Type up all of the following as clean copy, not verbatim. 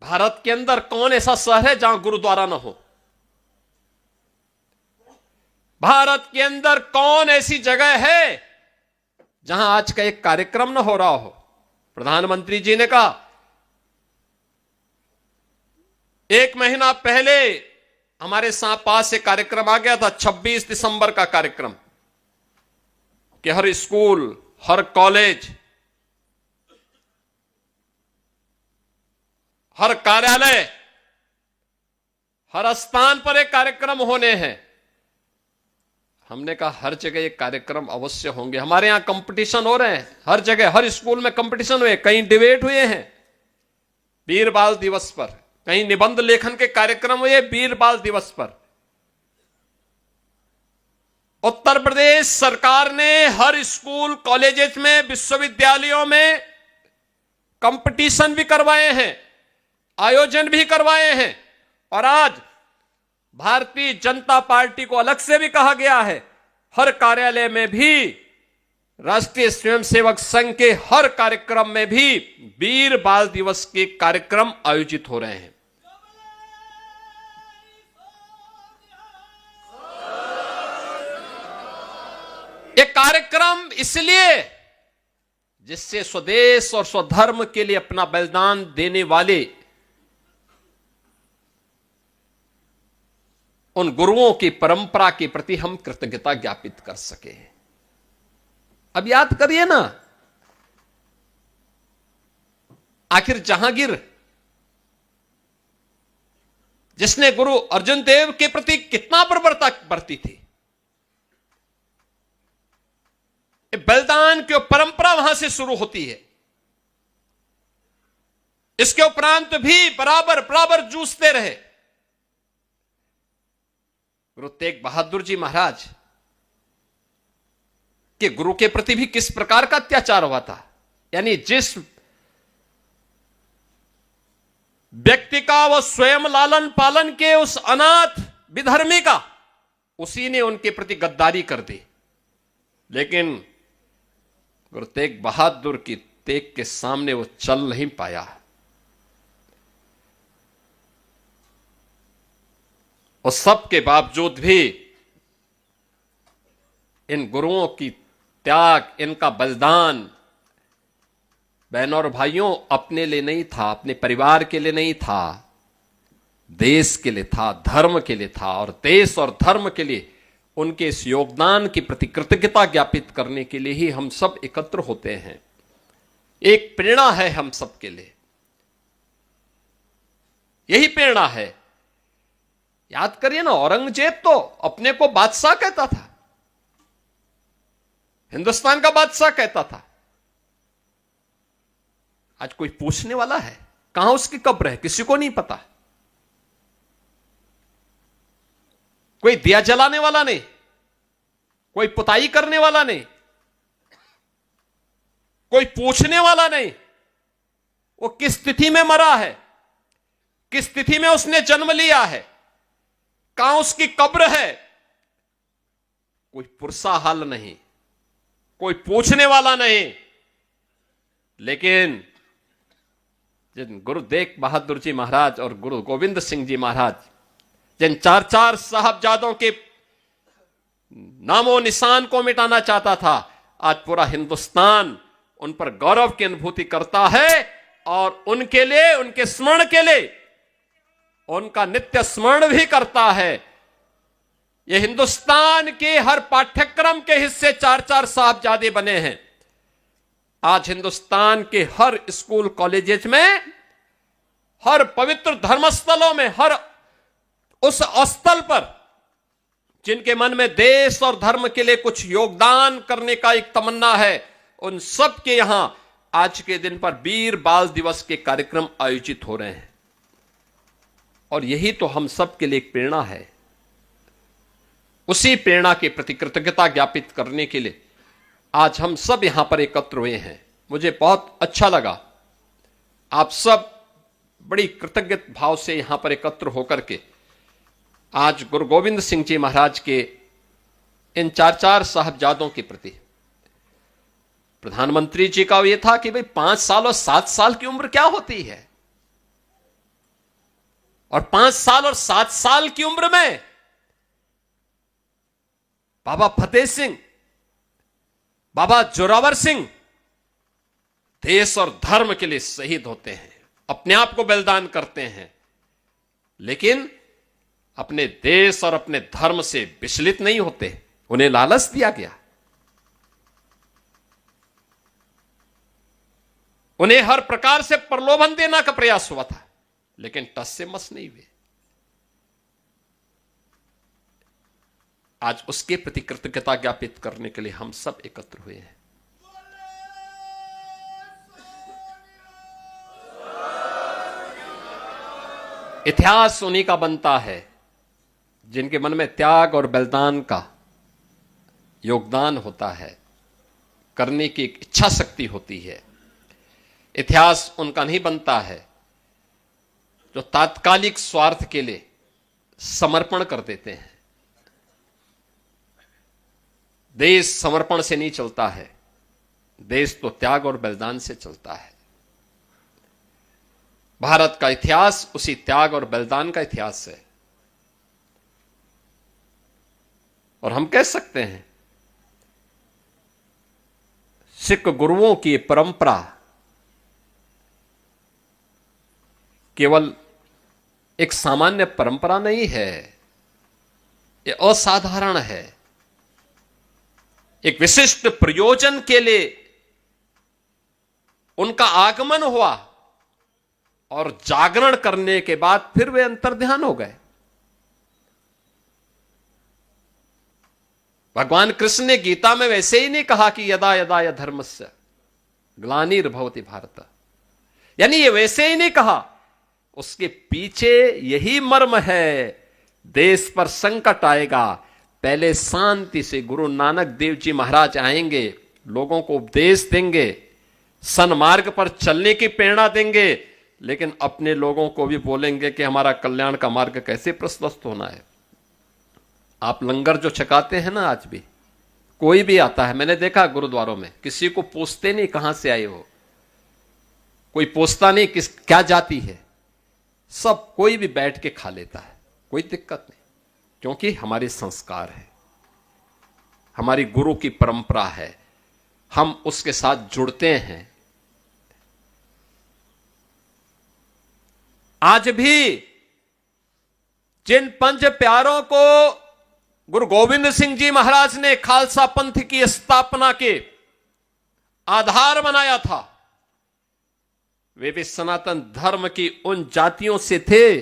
भारत के अंदर कौन ऐसा शहर है जहां गुरुद्वारा न हो? भारत के अंदर कौन ऐसी जगह है जहां आज का एक कार्यक्रम न हो रहा हो? प्रधानमंत्री जी ने कहा, एक महीना पहले हमारे पास एक कार्यक्रम आ गया था, 26 दिसंबर का कार्यक्रम, कि हर स्कूल, हर कॉलेज, हर कार्यालय, हर स्थान पर एक कार्यक्रम होने हैं। हमने कहा हर जगह ये कार्यक्रम अवश्य होंगे। हमारे यहां कंपटीशन हो रहे हैं, हर जगह, हर स्कूल में कंपटीशन हुए, कहीं डिबेट हुए हैं वीर बाल दिवस पर, कहीं निबंध लेखन के कार्यक्रम हुए वीर बाल दिवस पर। उत्तर प्रदेश सरकार ने हर स्कूल, कॉलेजेस में, विश्वविद्यालयों में कंपटीशन भी करवाए हैं, आयोजन भी करवाए हैं। और आज भारतीय जनता पार्टी को अलग से भी कहा गया है, हर कार्यालय में भी, राष्ट्रीय स्वयंसेवक संघ के हर कार्यक्रम में भी वीर बाल दिवस के कार्यक्रम आयोजित हो रहे हैं। ये कार्यक्रम इसलिए जिससे स्वदेश और स्वधर्म के लिए अपना बलिदान देने वाले उन गुरुओं की परंपरा के प्रति हम कृतज्ञता ज्ञापित कर सके। अब याद करिए ना, आखिर जहांगीर, जिसने गुरु अर्जुन देव के प्रति कितना प्रबलता बरती थी, बलिदान की परंपरा वहां से शुरू होती है। इसके उपरांत भी बराबर बराबर जूझते रहे। गुरु तेग बहादुर जी महाराज के गुरु के प्रति भी किस प्रकार का अत्याचार हुआ था। यानी जिस व्यक्ति का वो स्वयं लालन पालन के उस अनाथ विधर्मी का, उसी ने उनके प्रति गद्दारी कर दी। लेकिन गुरु तेग बहादुर की तेग के सामने वो चल नहीं पाया। और सब के बावजूद भी इन गुरुओं की त्याग, इनका बलिदान, बहनों और भाइयों, अपने लिए नहीं था, अपने परिवार के लिए नहीं था, देश के लिए था, धर्म के लिए था। और देश और धर्म के लिए उनके इस योगदान के प्रति कृतज्ञता ज्ञापित करने के लिए ही हम सब एकत्र होते हैं। एक प्रेरणा है हम सब के लिए, यही प्रेरणा है। याद करिए ना, औरंगजेब तो अपने को बादशाह कहता था, हिंदुस्तान का बादशाह कहता था। आज कोई पूछने वाला है? कहां उसकी कब्र है? किसी को नहीं पता। कोई दिया जलाने वाला नहीं, कोई पुताई करने वाला नहीं, कोई पूछने वाला नहीं। वो किस तिथि में मरा है, किस तिथि में उसने जन्म लिया है, कहां उसकी कब्र है, कोई पुरसा हाल नहीं, कोई पूछने वाला नहीं। लेकिन जिन गुरु तेग बहादुर जी महाराज और गुरु गोविंद सिंह जी महाराज, जिन चार चार साहबजादों के नामो निशान को मिटाना चाहता था, आज पूरा हिंदुस्तान उन पर गौरव की अनुभूति करता है। और उनके लिए, उनके स्मरण के लिए उनका नित्य स्मरण भी करता है। यह हिंदुस्तान के हर पाठ्यक्रम के हिस्से चार चार साहबजादे बने हैं। आज हिंदुस्तान के हर स्कूल, कॉलेजेस में, हर पवित्र धर्मस्थलों में, हर उस स्थल पर जिनके मन में देश और धर्म के लिए कुछ योगदान करने का एक तमन्ना है, उन सब के यहां आज के दिन पर वीर बाल दिवस के कार्यक्रम आयोजित हो रहे हैं। और यही तो हम सब के लिए एक प्रेरणा है। उसी प्रेरणा के प्रति कृतज्ञता ज्ञापित करने के लिए आज हम सब यहां पर एकत्र हुए हैं। मुझे बहुत अच्छा लगा, आप सब बड़ी कृतज्ञ भाव से यहां पर एकत्र होकर के आज गुरु गोविंद सिंह जी महाराज के इन चार चार साहबजादों के प्रति, प्रधानमंत्री जी का यह था कि भाई 5 साल और 7 साल की उम्र क्या होती है, और 5 साल और 7 साल की उम्र में बाबा फतेह सिंह, बाबा जोरावर सिंह देश और धर्म के लिए शहीद होते हैं, अपने आप को बलिदान करते हैं, लेकिन अपने देश और अपने धर्म से विचलित नहीं होते। उन्हें लालच दिया गया, उन्हें हर प्रकार से प्रलोभन देने का प्रयास हुआ था, लेकिन टस से मस नहीं हुए। आज उसके प्रति कृतज्ञता ज्ञापित करने के लिए हम सब एकत्र हुए हैं। इतिहास उन्हीं का बनता है जिनके मन में त्याग और बलिदान का योगदान होता है, करने की एक इच्छा शक्ति होती है। इतिहास उनका नहीं बनता है जो तात्कालिक स्वार्थ के लिए समर्पण कर देते हैं। देश समर्पण से नहीं चलता है, देश तो त्याग और बलिदान से चलता है। भारत का इतिहास उसी त्याग और बलिदान का इतिहास है। और हम कह सकते हैं सिख गुरुओं की परंपरा केवल एक सामान्य परंपरा नहीं है, ये असाधारण है। एक विशिष्ट प्रयोजन के लिए उनका आगमन हुआ और जागरण करने के बाद फिर वे अंतर्ध्यान हो गए। भगवान कृष्ण ने गीता में वैसे ही नहीं कहा कि यदा यदा य धर्मस्य ग्लानिर्भवति भारत, यानी ये वैसे ही नहीं कहा। उसके पीछे यही मर्म है, देश पर संकट आएगा, पहले शांति से गुरु नानक देव जी महाराज आएंगे, लोगों को उपदेश देंगे, सन्मार्ग पर चलने की प्रेरणा देंगे, लेकिन अपने लोगों को भी बोलेंगे कि हमारा कल्याण का मार्ग कैसे प्रशस्त होना है। आप लंगर जो छकाते हैं ना, आज भी कोई भी आता है, मैंने देखा गुरुद्वारों में, किसी को पूछते नहीं कहां से आए हो, कोई पूछता नहीं किस क्या जाति है, सब कोई भी बैठ के खा लेता है, कोई दिक्कत नहीं, क्योंकि हमारे संस्कार है, हमारी गुरु की परंपरा है, हम उसके साथ जुड़ते हैं। आज भी जिन पंच प्यारों को गुरु गोविंद सिंह जी महाराज ने खालसा पंथ की स्थापना के आधार बनाया था, वे भी सनातन धर्म की उन जातियों से थे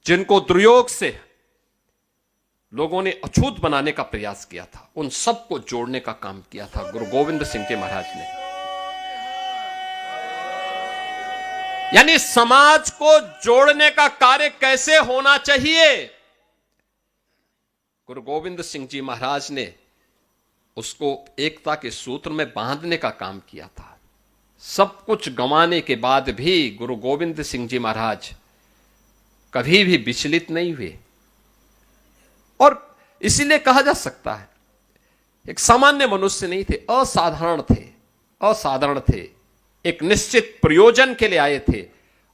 जिनको दुर्योग से लोगों ने अछूत बनाने का प्रयास किया था। उन सबको जोड़ने का काम किया था गुरु गोविंद सिंह जी महाराज ने। यानी समाज को जोड़ने का कार्य कैसे होना चाहिए, गुरु गोविंद सिंह जी महाराज ने उसको एकता के सूत्र में बांधने का काम किया था। सब कुछ गंवाने के बाद भी गुरु गोविंद सिंह जी महाराज कभी भी विचलित नहीं हुए, और इसीलिए कहा जा सकता है एक सामान्य मनुष्य नहीं थे, असाधारण थे, एक निश्चित प्रयोजन के लिए आए थे।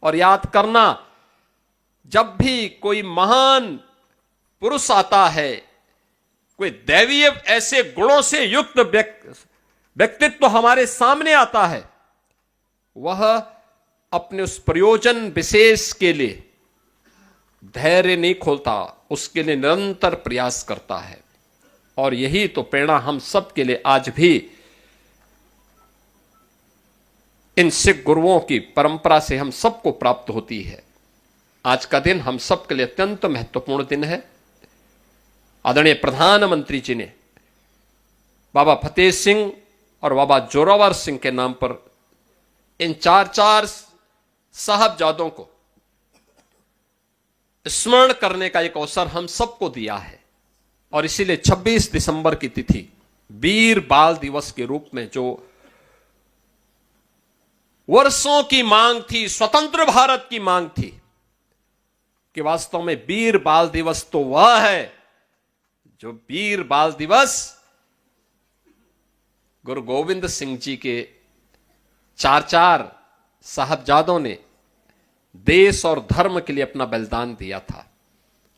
और याद करना, जब भी कोई महान पुरुष आता है, कोई दैवीय ऐसे गुणों से युक्त व्यक्तित्व हमारे सामने आता है, वह अपने उस प्रयोजन विशेष के लिए धैर्य नहीं खोलता, उसके लिए निरंतर प्रयास करता है। और यही तो प्रेरणा हम सब के लिए आज भी इन सिख गुरुओं की परंपरा से हम सबको प्राप्त होती है। आज का दिन हम सब के लिए अत्यंत महत्वपूर्ण दिन है। आदरणीय प्रधानमंत्री जी ने बाबा फतेह सिंह और बाबा जोरावर सिंह के नाम पर इन चार साहबजादों को स्मरण करने का एक अवसर हम सबको दिया है। और इसीलिए 26 दिसंबर की तिथि वीर बाल दिवस के रूप में, जो वर्षों की मांग थी, स्वतंत्र भारत की मांग थी, कि वास्तव में वीर बाल दिवस तो वह है जो वीर बाल दिवस गुरु गोविंद सिंह जी के चार साहबजादों ने देश और धर्म के लिए अपना बलिदान दिया था,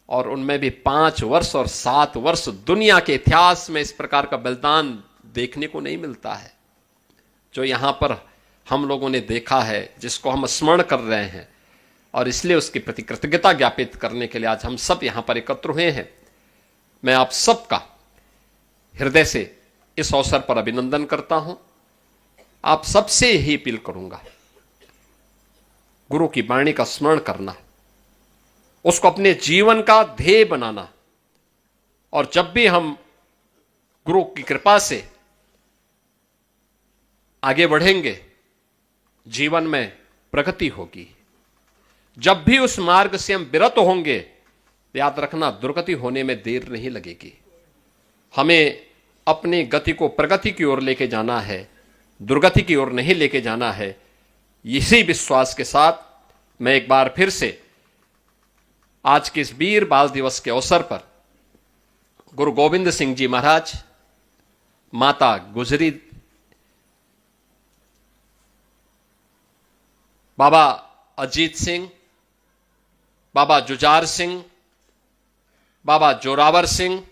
और उनमें भी 5 वर्ष और 7 वर्ष। दुनिया के इतिहास में इस प्रकार का बलिदान देखने को नहीं मिलता है जो यहां पर हम लोगों ने देखा है, जिसको हम स्मरण कर रहे हैं, और इसलिए उसके प्रति कृतज्ञता ज्ञापित करने के लिए आज हम सब यहां पर एकत्र हुए हैं। मैं आप सबका हृदय से इस अवसर पर अभिनंदन करता हूं। आप सबसे ही अपील करूंगा, गुरु की वाणी का स्मरण करना, उसको अपने जीवन का ध्येय बनाना, और जब भी हम गुरु की कृपा से आगे बढ़ेंगे, जीवन में प्रगति होगी। जब भी उस मार्ग से हम विरत होंगे, याद रखना दुर्गति होने में देर नहीं लगेगी। हमें अपनी गति को प्रगति की ओर लेके जाना है, दुर्गति की ओर नहीं लेके जाना है। इसी विश्वास के साथ मैं एक बार फिर से आज के इस वीर बाल दिवस के अवसर पर गुरु गोविंद सिंह जी महाराज, माता गुजरी, बाबा अजीत सिंह, बाबा जुझार सिंह, बाबा जोरावर सिंह,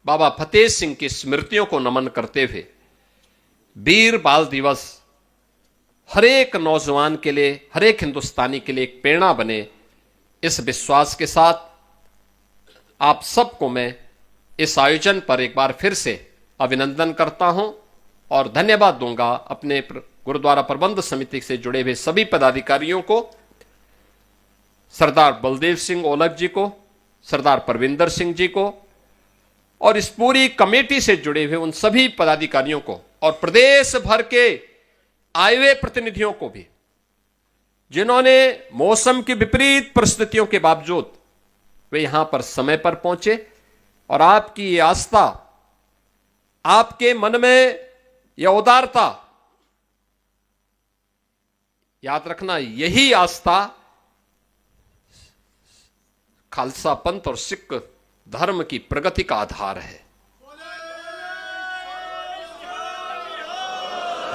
बाबा फतेह सिंह की स्मृतियों को नमन करते हुए वीर बाल दिवस हर एक नौजवान के लिए, हर एक हिंदुस्तानी के लिए एक प्रेरणा बने, इस विश्वास के साथ आप सबको मैं इस आयोजन पर एक बार फिर से अभिनंदन करता हूं और धन्यवाद दूंगा अपने गुरुद्वारा प्रबंध समिति से जुड़े हुए सभी पदाधिकारियों को, सरदार बलदेव सिंह ओलख जी को, सरदार परविंदर सिंह जी को, और इस पूरी कमेटी से जुड़े हुए उन सभी पदाधिकारियों को, और प्रदेश भर के आए हुए प्रतिनिधियों को भी, जिन्होंने मौसम की विपरीत परिस्थितियों के बावजूद वे यहां पर समय पर पहुंचे, और आपकी ये आस्था, आपके मन में यह उदारता, याद रखना यही आस्था खालसा पंथ और सिख धर्म की प्रगति का आधार है।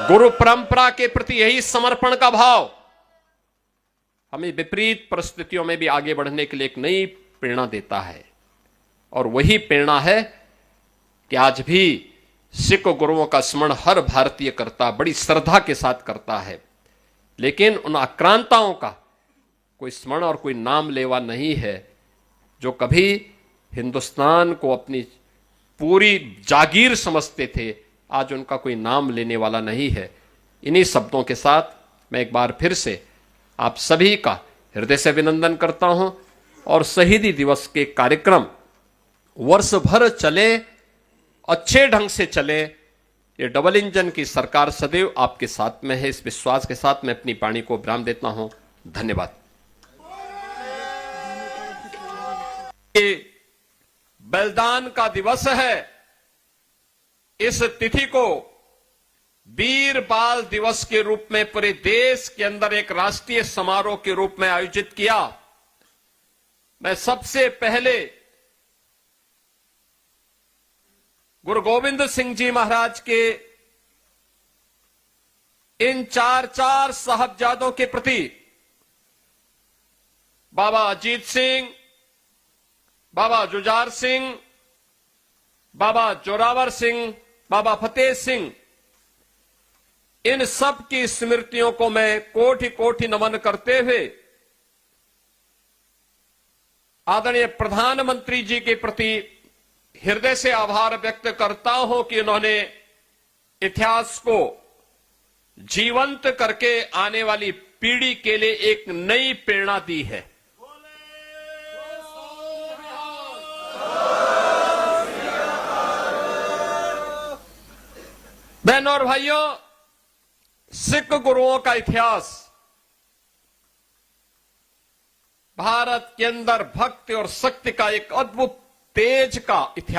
गुरु परंपरा के प्रति यही समर्पण का भाव हमें विपरीत परिस्थितियों में भी आगे बढ़ने के लिए एक नई प्रेरणा देता है, और वही प्रेरणा है कि आज भी सिख गुरुओं का स्मरण हर भारतीय करता, बड़ी श्रद्धा के साथ करता है, लेकिन उन आक्रांताओं का कोई स्मरण और कोई नाम लेवा नहीं है जो कभी हिंदुस्तान को अपनी पूरी जागीर समझते थे। आज उनका कोई नाम लेने वाला नहीं है। इन्हीं शब्दों के साथ मैं एक बार फिर से आप सभी का हृदय से अभिनंदन करता हूं, और शहीदी दिवस के कार्यक्रम वर्ष भर चले, अच्छे ढंग से चले। ये डबल इंजन की सरकार सदैव आपके साथ में है। इस विश्वास के साथ मैं अपनी वाणी को विराम देता हूं। धन्यवाद। ये बलिदान का दिवस है। इस तिथि को वीर बाल दिवस के रूप में पूरे देश के अंदर एक राष्ट्रीय समारोह के रूप में आयोजित किया। मैं सबसे पहले गुरु गोविंद सिंह जी महाराज के इन 4 साहबजादों के प्रति, बाबा अजीत सिंह, बाबा जुझार सिंह, बाबा जोरावर सिंह, बाबा फतेह सिंह, इन सब की स्मृतियों को मैं कोटि कोटि नमन करते हुए आदरणीय प्रधानमंत्री जी के प्रति हृदय से आभार व्यक्त करता हूं कि उन्होंने इतिहास को जीवंत करके आने वाली पीढ़ी के लिए एक नई प्रेरणा दी है। बहनों और भाइयों, सिख गुरुओं का इतिहास भारत के अंदर भक्ति और शक्ति का एक अद्भुत तेज का इतिहास